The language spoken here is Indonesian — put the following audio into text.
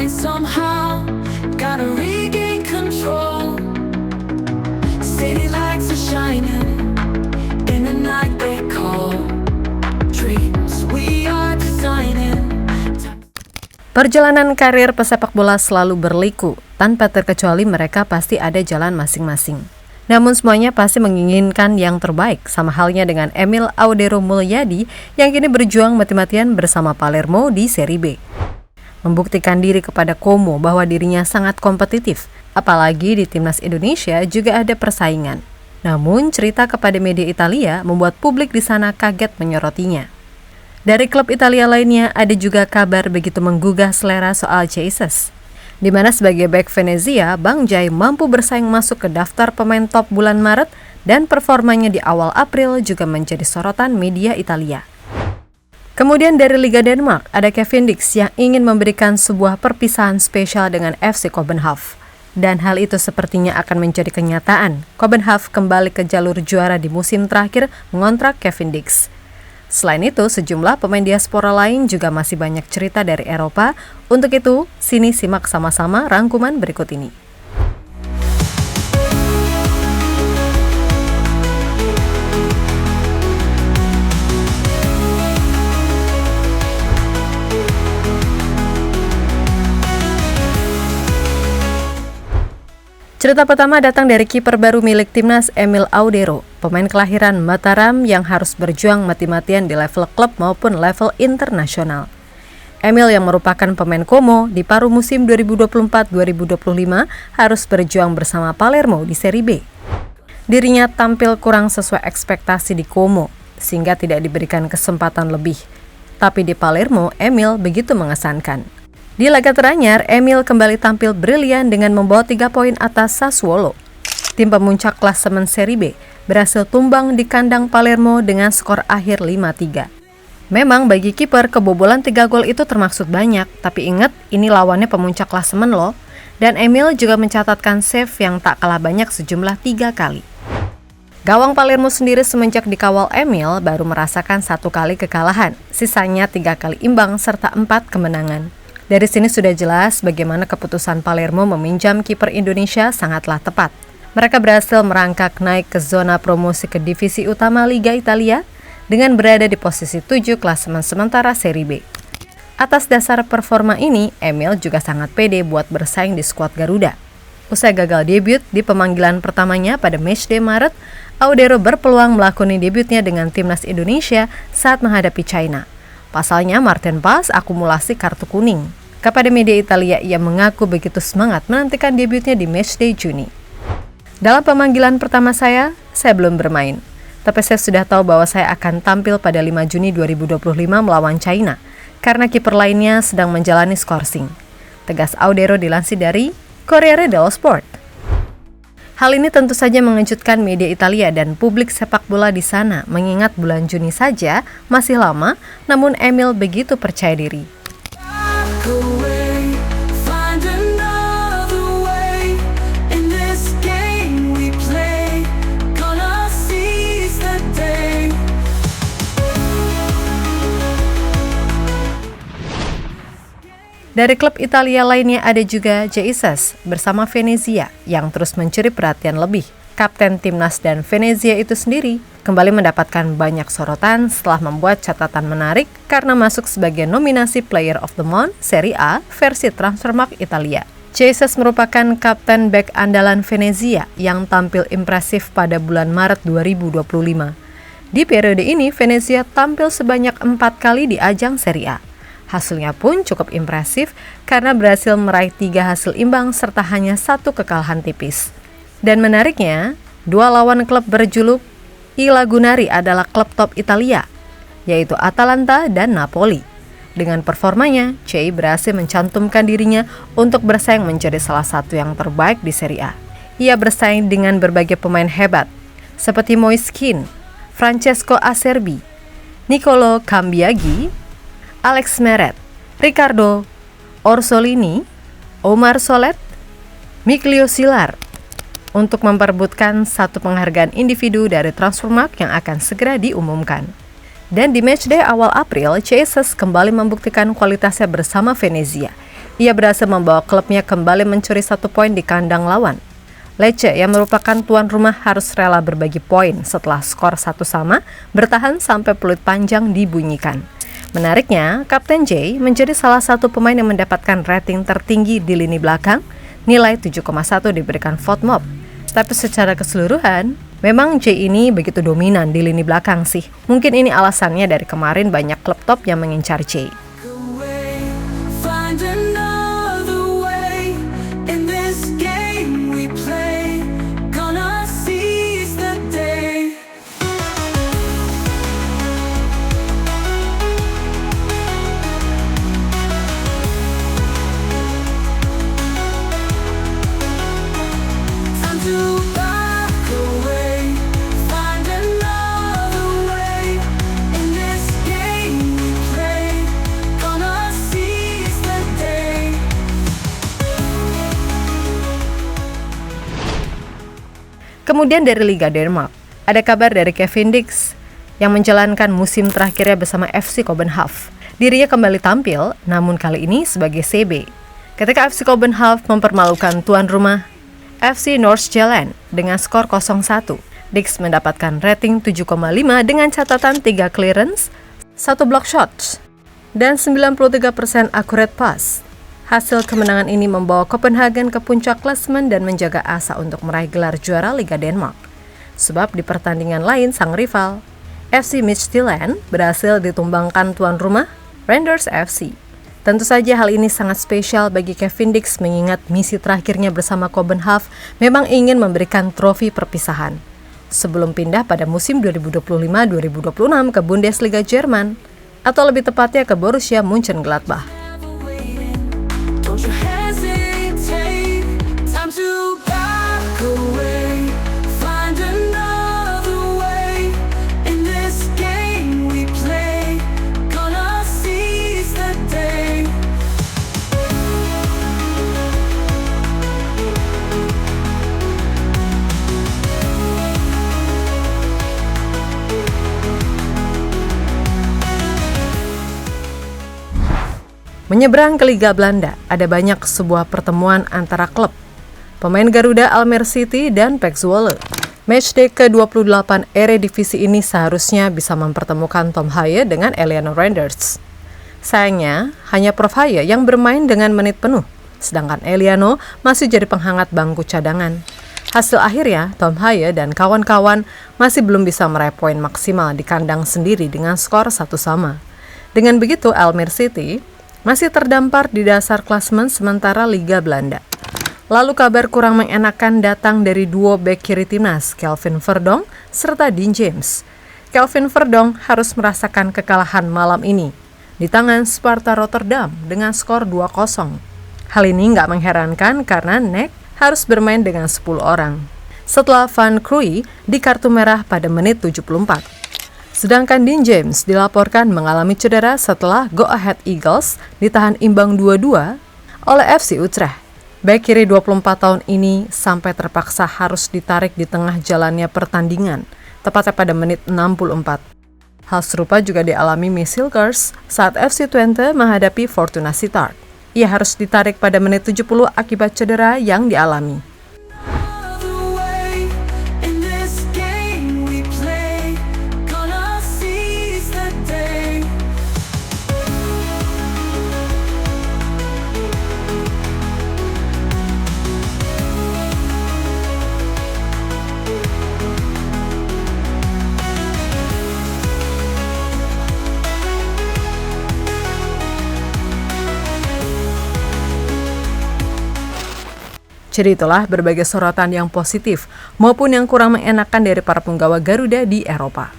line somehow. Gotta regain control. City lights are shining in the night they call dreams we are designing. Perjalanan karir pesepak bola selalu berliku, tanpa terkecuali mereka pasti ada jalan masing-masing. Namun semuanya pasti menginginkan yang terbaik, sama halnya dengan Emil Audero Mulyadi yang kini berjuang mati-matian bersama Palermo di Serie B. Membuktikan diri kepada Como bahwa dirinya sangat kompetitif, apalagi di timnas Indonesia juga ada persaingan. Namun cerita kepada media Italia membuat publik di sana kaget menyorotinya. Dari klub Italia lainnya ada juga kabar begitu menggugah selera soal Jesus, di mana sebagai bek Venezia, Bang Jai mampu bersaing masuk ke daftar pemain top bulan Maret dan performanya di awal April juga menjadi sorotan media Italia. Kemudian dari Liga Denmark ada Kevin Dix yang ingin memberikan sebuah perpisahan spesial dengan FC Kopenhagen. Dan hal itu sepertinya akan menjadi kenyataan. Kopenhagen kembali ke jalur juara di musim terakhir mengontrak Kevin Dix. Selain itu, sejumlah pemain diaspora lain juga masih banyak cerita dari Eropa. Untuk itu, sini simak sama-sama rangkuman berikut ini. Cerita pertama datang dari kiper baru milik timnas Emil Audero, pemain kelahiran Mataram yang harus berjuang mati-matian di level klub maupun level internasional. Emil yang merupakan pemain Como di paruh musim 2024-2025 harus berjuang bersama Palermo di Serie B. Dirinya tampil kurang sesuai ekspektasi di Como, sehingga tidak diberikan kesempatan lebih. Tapi di Palermo, Emil begitu mengesankan. Di laga teranyar, Emil kembali tampil brilian dengan membawa 3 poin atas Sassuolo. Tim pemuncak klasemen Serie B berhasil tumbang di kandang Palermo dengan skor akhir 5-3. Memang bagi kiper, kebobolan 3 gol itu termaksud banyak, tapi ingat ini lawannya pemuncak klasemen loh. Dan Emil juga mencatatkan save yang tak kalah banyak sejumlah 3 kali. Gawang Palermo sendiri semenjak dikawal Emil baru merasakan 1 kali kekalahan, sisanya 3 kali imbang serta 4 kemenangan. Dari sini sudah jelas bagaimana keputusan Palermo meminjam kiper Indonesia sangatlah tepat. Mereka berhasil merangkak naik ke zona promosi ke divisi utama Liga Italia dengan berada di posisi 7 klasemen sementara Serie B. Atas dasar performa ini, Emil juga sangat pede buat bersaing di skuad Garuda. Usai gagal debut di pemanggilan pertamanya pada matchday Maret, Audero berpeluang melakoni debutnya dengan timnas Indonesia saat menghadapi China. Pasalnya Martin Paes akumulasi kartu kuning. Kepada media Italia, ia mengaku begitu semangat menantikan debutnya di matchday Juni. Dalam pemanggilan pertama saya belum bermain. Tapi saya sudah tahu bahwa saya akan tampil pada 5 Juni 2025 melawan China, karena kiper lainnya sedang menjalani skorsing. Tegas Audero dilansir dari Corriere dello Sport. Hal ini tentu saja mengejutkan media Italia dan publik sepak bola di sana, mengingat bulan Juni saja masih lama, namun Emil begitu percaya diri. Dari klub Italia lainnya ada juga Jesus bersama Venezia yang terus mencuri perhatian lebih. Kapten timnas dan Venezia itu sendiri kembali mendapatkan banyak sorotan setelah membuat catatan menarik karena masuk sebagai nominasi Player of the Month Serie A versi Transfermarkt Italia. Jesus merupakan kapten bek andalan Venezia yang tampil impresif pada bulan Maret 2025. Di periode ini, Venezia tampil sebanyak 4 kali di ajang Serie A. Hasilnya pun cukup impresif karena berhasil meraih 3 hasil imbang serta hanya 1 kekalahan tipis. Dan menariknya, 2 lawan klub berjuluk I Lagunari adalah klub top Italia, yaitu Atalanta dan Napoli. Dengan performanya, Cei berhasil mencantumkan dirinya untuk bersaing menjadi salah satu yang terbaik di Serie A. Ia bersaing dengan berbagai pemain hebat, seperti Moiskin, Francesco Acerbi, Niccolò Cambiaghi, Alex Meret, Riccardo Orsolini, Omar Solet, Miklio Silar untuk memperebutkan 1 penghargaan individu dari Transfermarkt yang akan segera diumumkan. Dan di matchday awal April, Jesus kembali membuktikan kualitasnya bersama Venezia. Ia berhasil membawa klubnya kembali mencuri 1 poin di kandang lawan. Lecce yang merupakan tuan rumah harus rela berbagi poin setelah skor 1 sama bertahan sampai peluit panjang dibunyikan. Menariknya, Kapten J menjadi salah satu pemain yang mendapatkan rating tertinggi di lini belakang, nilai 7,1 diberikan FOTMOB. Tapi secara keseluruhan, memang J ini begitu dominan di lini belakang sih. Mungkin ini alasannya dari kemarin banyak klub top yang mengincar J. Find another way in this game we play. Gonna seize the day. Time to back away. Find another way in this game we play. Gonna seize the day. Kemudian dari Liga Denmark, ada kabar dari Kevin Dix yang menjalankan musim terakhirnya bersama FC Copenhagen. Dirinya kembali tampil, namun kali ini sebagai CB. Ketika FC Copenhagen mempermalukan tuan rumah FC Nordsjælland dengan skor 0-1. Dix mendapatkan rating 7,5 dengan catatan 3 clearance, 1 block shot, dan 93% accurate pass. Hasil kemenangan ini membawa Copenhagen ke puncak klasemen dan menjaga asa untuk meraih gelar juara Liga Denmark. Sebab di pertandingan lain sang rival, FC Midtjylland berhasil ditumbangkan tuan rumah Randers FC. Tentu saja hal ini sangat spesial bagi Kevin Dix mengingat misi terakhirnya bersama Copenhagen memang ingin memberikan trofi perpisahan. Sebelum pindah pada musim 2025-2026 ke Bundesliga Jerman, atau lebih tepatnya ke Borussia Mönchengladbach. Don't you hesitate. Time to back away. Find another way in this game we play. Gonna seize the day. Menyeberang ke Liga Belanda, ada banyak sebuah pertemuan antara klub. Pemain Garuda Almere City dan PEC Zwolle. Matchday ke-28 Eredivisie ini seharusnya bisa mempertemukan Tom Haaien dengan Eleano Randers. Sayangnya, hanya Prof Haaien yang bermain dengan menit penuh, sedangkan Eleano masih jadi penghangat bangku cadangan. Hasil akhirnya, Tom Haaien dan kawan-kawan masih belum bisa meraih poin maksimal di kandang sendiri dengan skor 1-1. Dengan begitu, Almere City masih terdampar di dasar klasemen sementara Liga Belanda. Lalu kabar kurang mengenakan datang dari duo bek kiri timnas, Kelvin Verdonk serta Dean James. Kelvin Verdonk harus merasakan kekalahan malam ini di tangan Sparta Rotterdam dengan skor 2-0. Hal ini nggak mengherankan karena NEC harus bermain dengan 10 orang. Setelah Van Krooij di kartu merah pada menit 74. Sedangkan Dean James dilaporkan mengalami cedera setelah Go Ahead Eagles ditahan imbang 2-2 oleh FC Utrecht. Bek kiri 24 tahun ini sampai terpaksa harus ditarik di tengah jalannya pertandingan, tepatnya pada menit 64. Hal serupa juga dialami Michels saat FC Twente menghadapi Fortuna Sittard. Ia harus ditarik pada menit 70 akibat cedera yang dialami. Another way in this game we play. Gonna seize the day. Jadi itulah berbagai sorotan yang positif maupun yang kurang mengenakan dari para penggawa Garuda di Eropa.